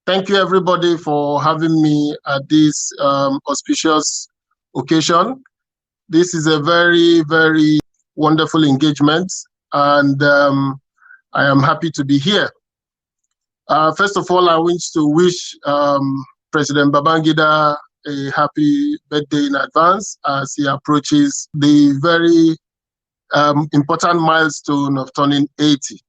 Thank you, everybody, for having me at this auspicious occasion. This is a very, very wonderful engagement, and I am happy to be here. First of all, I wish to wish President Babangida a happy birthday in advance as he approaches the very important milestone of turning 80.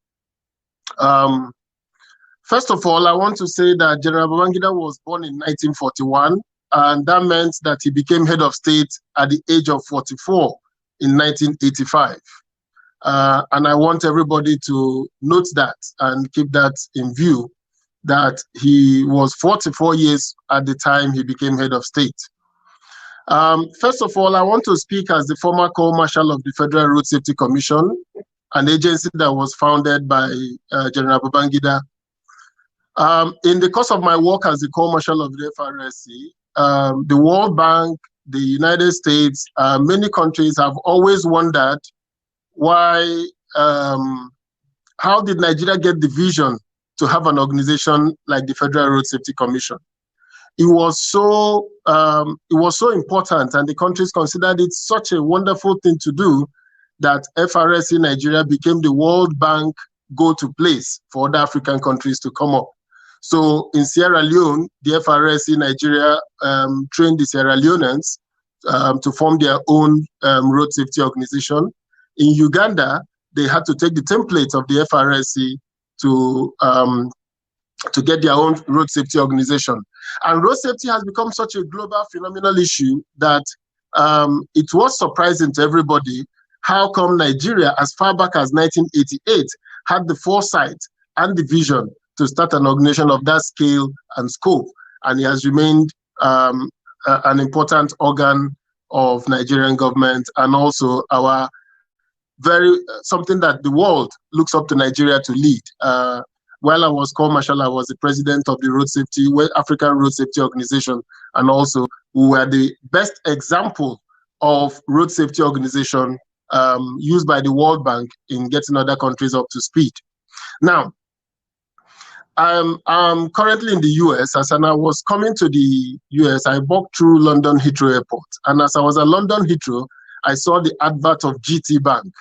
First of all, I want to say that General Babangida was born in 1941, and that meant that he became head of state at the age of 44 in 1985. And I want everybody to note that and keep that in view, that he was 44 years at the time he became head of state. First of all, I want to speak as the former co-marshal of the Federal Road Safety Commission, an agency that was founded by General Babangida. In the course of my work as the co-marshal of the FRSC, the World Bank, the United States, many countries have always wondered why, how did Nigeria get the vision to have an organization like the Federal Road Safety Commission? It was so important, and the countries considered it such a wonderful thing to do that FRSC Nigeria became the World Bank go-to place for other African countries to come up. So in Sierra Leone, the FRSC Nigeria trained the Sierra Leoneans to form their own road safety organization. In Uganda, they had to take the template of the FRSC to get their own road safety organization. And road safety has become such a global phenomenal issue that it was surprising to everybody how come Nigeria, as far back as 1988, had the foresight and the vision to start an organization of that scale and scope, and it has remained an important organ of Nigerian government, and also our something that the world looks up to Nigeria to lead. While I was co-marshal, I was the president of the Road Safety, African Road Safety Organization, and also we were the best example of road safety organization used by the World Bank in getting other countries up to speed. Now, I'm currently in the US. As I was coming to the US, I walked through London Heathrow Airport. And as I was at London Heathrow, I saw the advert of GT Bank.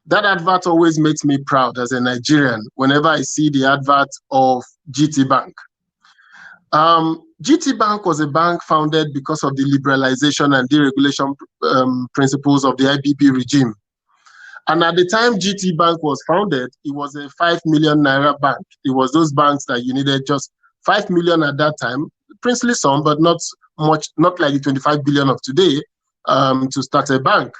That advert always makes me proud as a Nigerian whenever I see the advert of GT Bank. GT Bank was a bank founded because of the liberalization and deregulation principles of the IBB regime. And at the time GT Bank was founded, it was a 5 million naira bank. It was those banks that you needed just 5 million at that time, princely sum, but not much, not like the 25 billion of today, to start a bank.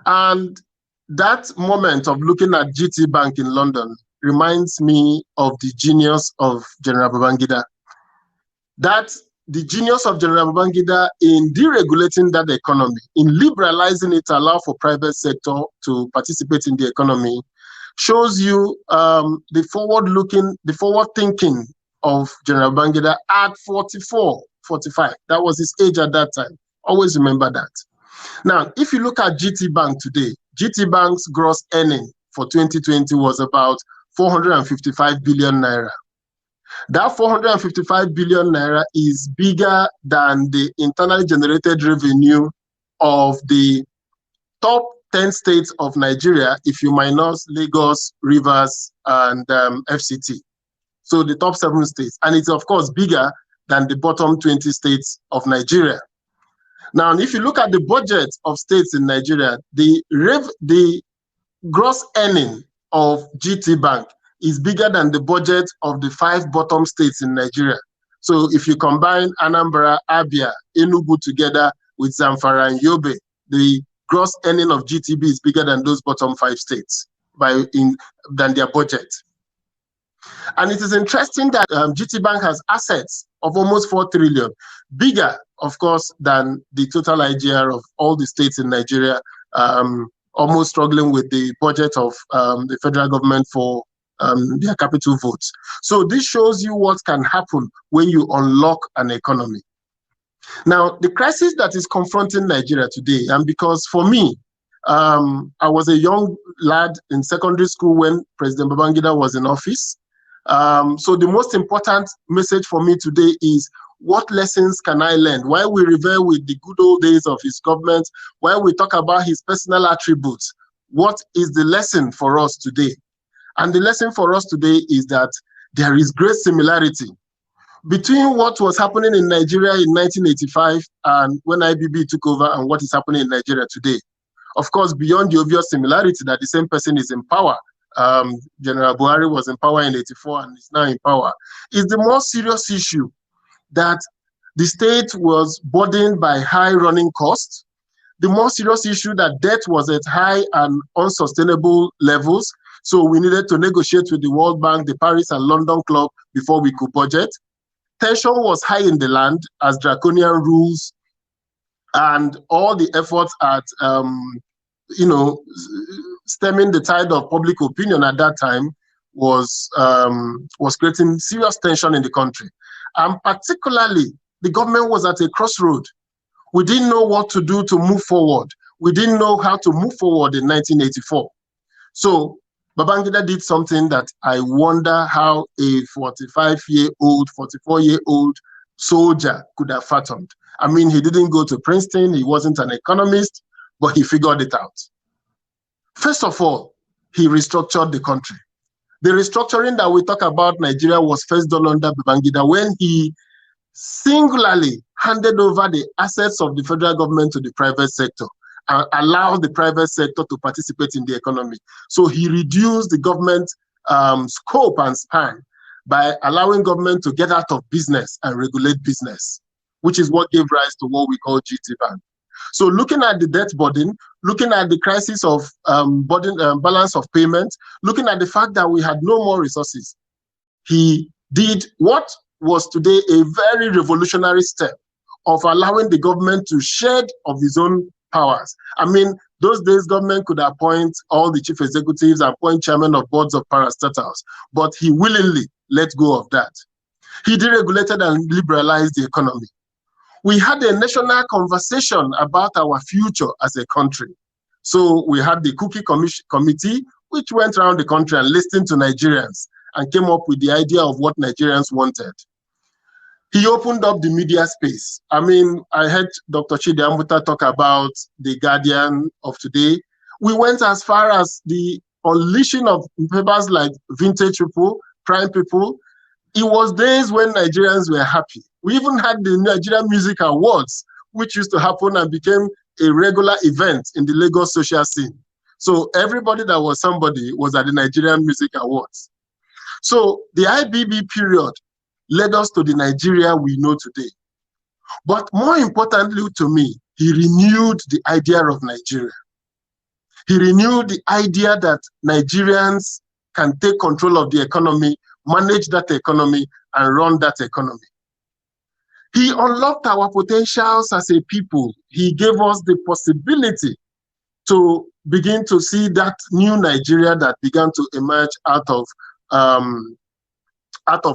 And that moment of looking at GT Bank in London reminds me of the genius of General Babangida. The genius of General Babangida in deregulating that economy, in liberalizing it to allow for private sector to participate in the economy, shows you the forward thinking of General Babangida at 44, 45. That was his age at that time. Always remember that. Now, if you look at GT Bank today, GT Bank's gross earning for 2020 was about 455 billion naira. That 455 billion naira is bigger than the internally generated revenue of the top 10 states of Nigeria if you minus Lagos, Rivers, and FCT. So the top 7 states. And it's, of course, bigger than the bottom 20 states of Nigeria. Now, if you look at the budget of states in Nigeria, the gross earning of GT Bank is bigger than the budget of the 5 bottom states in Nigeria. So if you combine Anambra, Abia, Enugu together with Zamfara and Yobe, the gross earning of GTB is bigger than those bottom 5 states than their budget. And it is interesting that GT Bank has assets of almost 4 trillion, bigger, of course, than the total IGR of all the states in Nigeria, almost struggling with the budget of the federal government for their capital votes. So this shows you what can happen when you unlock an economy. Now, the crisis that is confronting Nigeria today, and because for me, I was a young lad in secondary school when President Babangida was in office, So the most important message for me today is, what lessons can I learn? While we revere with the good old days of his government, while we talk about his personal attributes, what is the lesson for us today? And the lesson for us today is that there is great similarity between what was happening in Nigeria in 1985 and when IBB took over and what is happening in Nigeria today. Of course, beyond the obvious similarity that the same person is in power, General Buhari was in power in 84 and is now in power, is the more serious issue that the state was burdened by high running costs, the more serious issue that debt was at high and unsustainable levels. So we needed to negotiate with the World Bank, the Paris and London Club before we could budget. Tension was high in the land as draconian rules and all the efforts at, stemming the tide of public opinion at that time was creating serious tension in the country. And particularly, the government was at a crossroad. We didn't know what to do to move forward. We didn't know how to move forward in 1984. So Babangida did something that I wonder how a 45-year-old, 44-year-old soldier could have fathomed. I mean, he didn't go to Princeton, he wasn't an economist, but he figured it out. First of all, he restructured the country. The restructuring that we talk about Nigeria was first done under Babangida when he singularly handed over the assets of the federal government to the private sector and allowed the private sector to participate in the economy. So he reduced the government scope and span by allowing government to get out of business and regulate business, which is what gave rise to what we call GT Bank. So looking at the debt burden, looking at the crisis of balance of payment, looking at the fact that we had no more resources, he did what was today a very revolutionary step of allowing the government to shed of his own powers. I mean, those days government could appoint all the chief executives and appoint chairman of boards of parastatals, but he willingly let go of that. He deregulated and liberalized the economy. We had a national conversation about our future as a country. So we had the Cookie Committee, which went around the country and listened to Nigerians and came up with the idea of what Nigerians wanted. He opened up the media space. I mean, I heard Dr. Chidoka talk about the Guardian of today. We went as far as the unleashing of papers like Vintage People, Prime People. It was days when Nigerians were happy. We even had the Nigerian Music Awards, which used to happen and became a regular event in the Lagos social scene. So everybody that was somebody was at the Nigerian Music Awards. So the IBB period led us to the Nigeria we know today. But more importantly to me, he renewed the idea of Nigeria. He renewed the idea that Nigerians can take control of the economy, manage that economy, and run that economy. He unlocked our potentials as a people. He gave us the possibility to begin to see that new Nigeria that began to emerge out of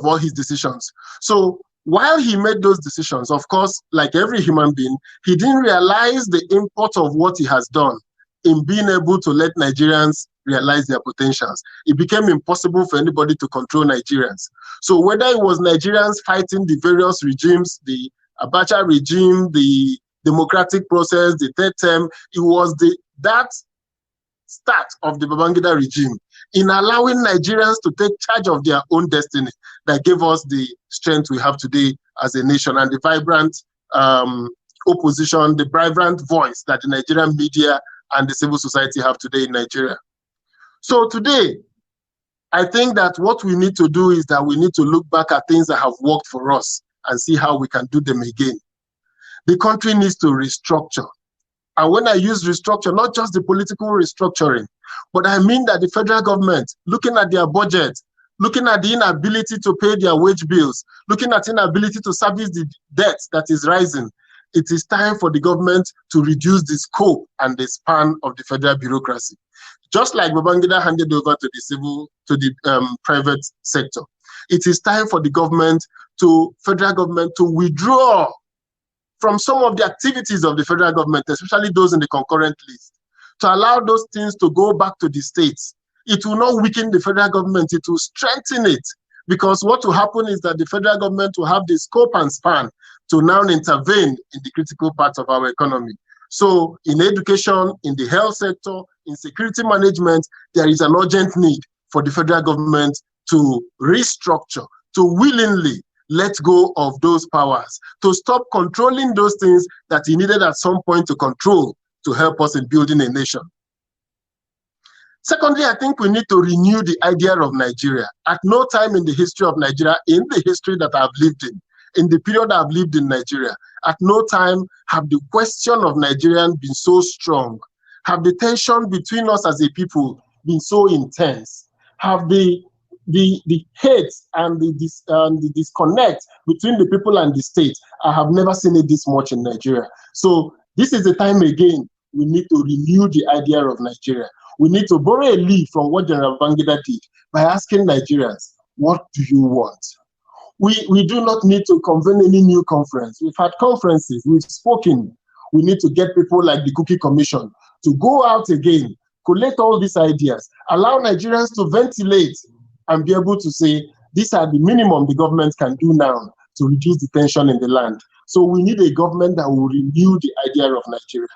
all his decisions. So while he made those decisions, of course, like every human being, he didn't realize the import of what he has done in being able to let Nigerians realize their potentials. It became impossible for anybody to control Nigerians. So whether it was Nigerians fighting the various regimes, the Abacha regime, the democratic process, the third term, it was that start of the Babangida regime in allowing Nigerians to take charge of their own destiny that gave us the strength we have today as a nation and the vibrant opposition, the vibrant voice that the Nigerian media and the civil society have today in Nigeria. So today, I think that what we need to do is that we need to look back at things that have worked for us and see how we can do them again. The country needs to restructure. And when I use restructure, not just the political restructuring, but I mean that the federal government, looking at their budget, looking at the inability to pay their wage bills, looking at inability to service the debt that is rising, it is time for the government to reduce the scope and the span of the federal bureaucracy. Just like Babangida handed over to the private sector, it is time for the federal government to withdraw from some of the activities of the federal government, especially those in the concurrent list, to allow those things to go back to the states. It will not weaken the federal government, it will strengthen it Because what will happen is that the federal government will have the scope and span to now intervene in the critical parts of our economy. So in education, in the health sector, in security management, there is an urgent need for the federal government to restructure, to willingly let go of those powers, to stop controlling those things that he needed at some point to control to help us in building a nation. Secondly, I think we need to renew the idea of Nigeria. At no time in the history of Nigeria, in the history that I've lived in the period I've lived in Nigeria, at no time have the question of Nigerian been so strong, have the tension between us as a people been so intense, have the hate and the disconnect between the people and the state. I have never seen it this much in Nigeria. So this is the time again we need to renew the idea of Nigeria. We need to borrow a lead from what General Babangida did by asking Nigerians, what do you want? We do not need to convene any new conference. We've had conferences, we've spoken. We need to get people like the Cookie Commission to go out again, collect all these ideas, allow Nigerians to ventilate and be able to say, these are the minimum the government can do now to reduce the tension in the land. So we need a government that will renew the idea of Nigeria.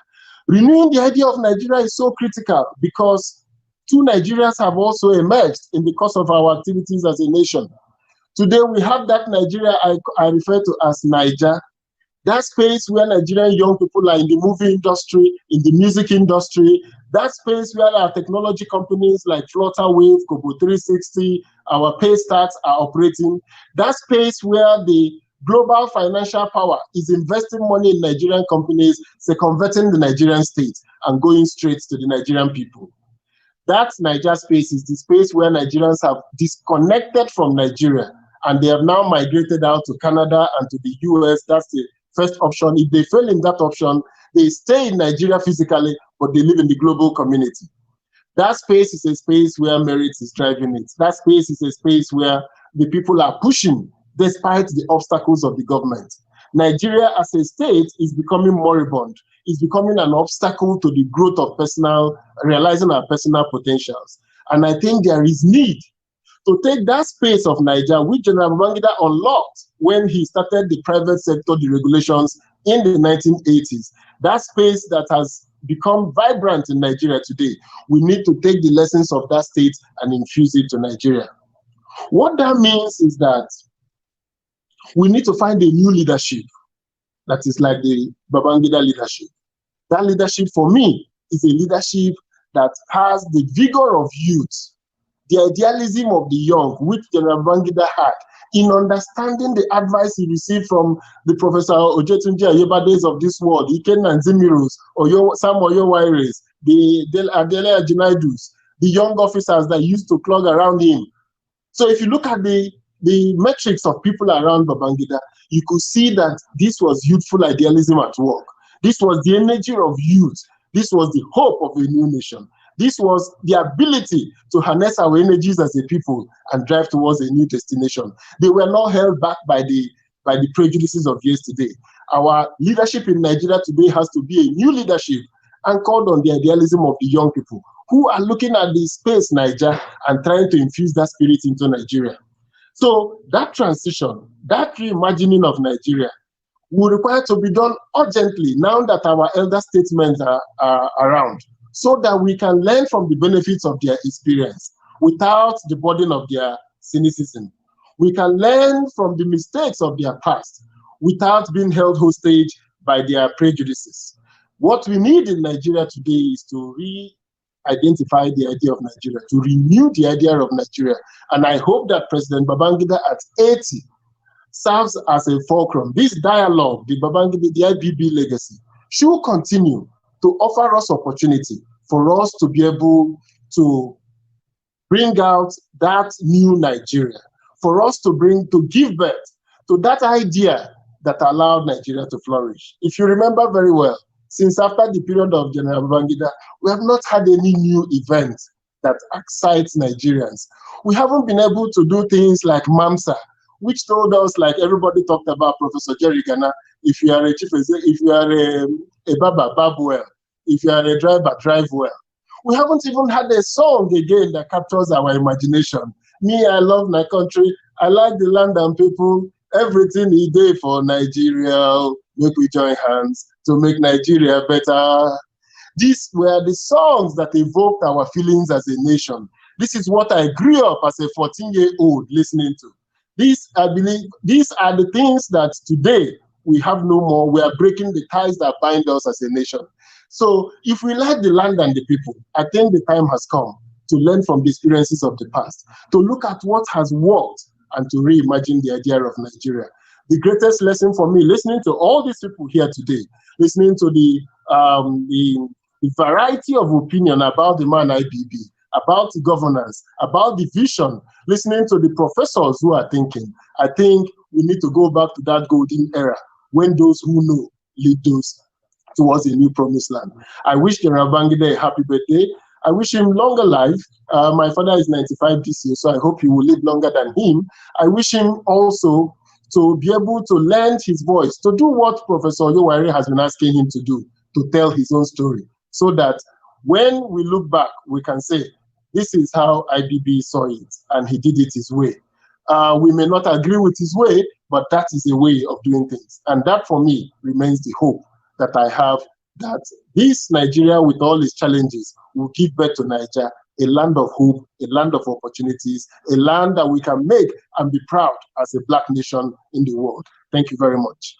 Renewing the idea of Nigeria is so critical because two Nigerias have also emerged in the course of our activities as a nation. Today, we have that Nigeria I refer to as Niger, that space where Nigerian young people are in the movie industry, in the music industry, that space where our technology companies like Flutterwave, Kobo 360, our Paystats are operating, that space where the global financial power is investing money in Nigerian companies, circumventing the Nigerian state and going straight to the Nigerian people. That Niger space is the space where Nigerians have disconnected from Nigeria and they have now migrated out to Canada and to the US. That's the first option. If they fail in that option, they stay in Nigeria physically, but they live in the global community. That space is a space where merit is driving it. That space is a space where the people are pushing despite the obstacles of the government. Nigeria as a state is becoming moribund, is becoming an obstacle to the growth of realizing our personal potentials. And I think there is need to take that space of Nigeria, which General Babangida unlocked when he started the private sector deregulations in the 1980s. That space that has become vibrant in Nigeria today. We need to take the lessons of that state and infuse it to Nigeria. What that means is that we need to find a new leadership that is like the Babangida leadership. That leadership for me is a leadership that has the vigor of youth, the idealism of the young, which General Babangida had, in understanding the advice he received from the Professor Ojetunji Ayebades of this world, Iken and Zimiros, or Sam Oyowaires, the Adele Ajinaidus, the young officers that used to clog around him. So if you look at the metrics of people around Babangida, you could see that this was youthful idealism at work. This was the energy of youth. This was the hope of a new nation. This was the ability to harness our energies as a people and drive towards a new destination. They were not held back by the prejudices of yesterday. Our leadership in Nigeria today has to be a new leadership anchored on the idealism of the young people who are looking at the space Niger and trying to infuse that spirit into Nigeria. So that transition, that reimagining of Nigeria will require to be done urgently now that our elder statesmen are around, so that we can learn from the benefits of their experience without the burden of their cynicism. We can learn from the mistakes of their past without being held hostage by their prejudices. What we need in Nigeria today is to identify the idea of Nigeria, to renew the idea of Nigeria. And I hope that President Babangida at 80 serves as a fulcrum. This dialogue, the Babangida, the IBB legacy, should continue to offer us opportunity for us to be able to bring out that new Nigeria, for us to give birth to that idea that allowed Nigeria to flourish. If you remember very well, since after the period of General Babangida, we have not had any new event that excites Nigerians. We haven't been able to do things like MAMSA, which told us, like everybody talked about, Professor Jerry Ghana, if you are a chief, if you are a bab well, if you are a driver, drive well. We haven't even had a song again that captures our imagination. Me, I love my country, I like the land and people. Everything he did for Nigeria. Make we join hands to make Nigeria better. These were the songs that evoked our feelings as a nation. This is what I grew up as a 14-year-old listening to. I believe, these are the things that today we have no more. We are breaking the ties that bind us as a nation. So if we like the land and the people, I think the time has come to learn from the experiences of the past, to look at what has worked and to reimagine the idea of Nigeria. The greatest lesson for me, listening to all these people here today, listening to the variety of opinion about the man IBB, about the governance, about the vision, listening to the professors who are thinking, I think we need to go back to that golden era when those who know lead those towards a new promised land. I wish General Bangida a happy birthday. I wish him longer life. My father is 95 this year, so I hope he will live longer than him. I wish him also to be able to lend his voice, to do what Professor Yowari has been asking him to do, to tell his own story, so that when we look back, we can say, this is how IBB saw it, and he did it his way. We may not agree with his way, but that is a way of doing things. And that, for me, remains the hope that I have, that this Nigeria, with all its challenges, will give birth to Nigeria, a land of hope, a land of opportunities, a land that we can make and be proud as a Black nation in the world. Thank you very much.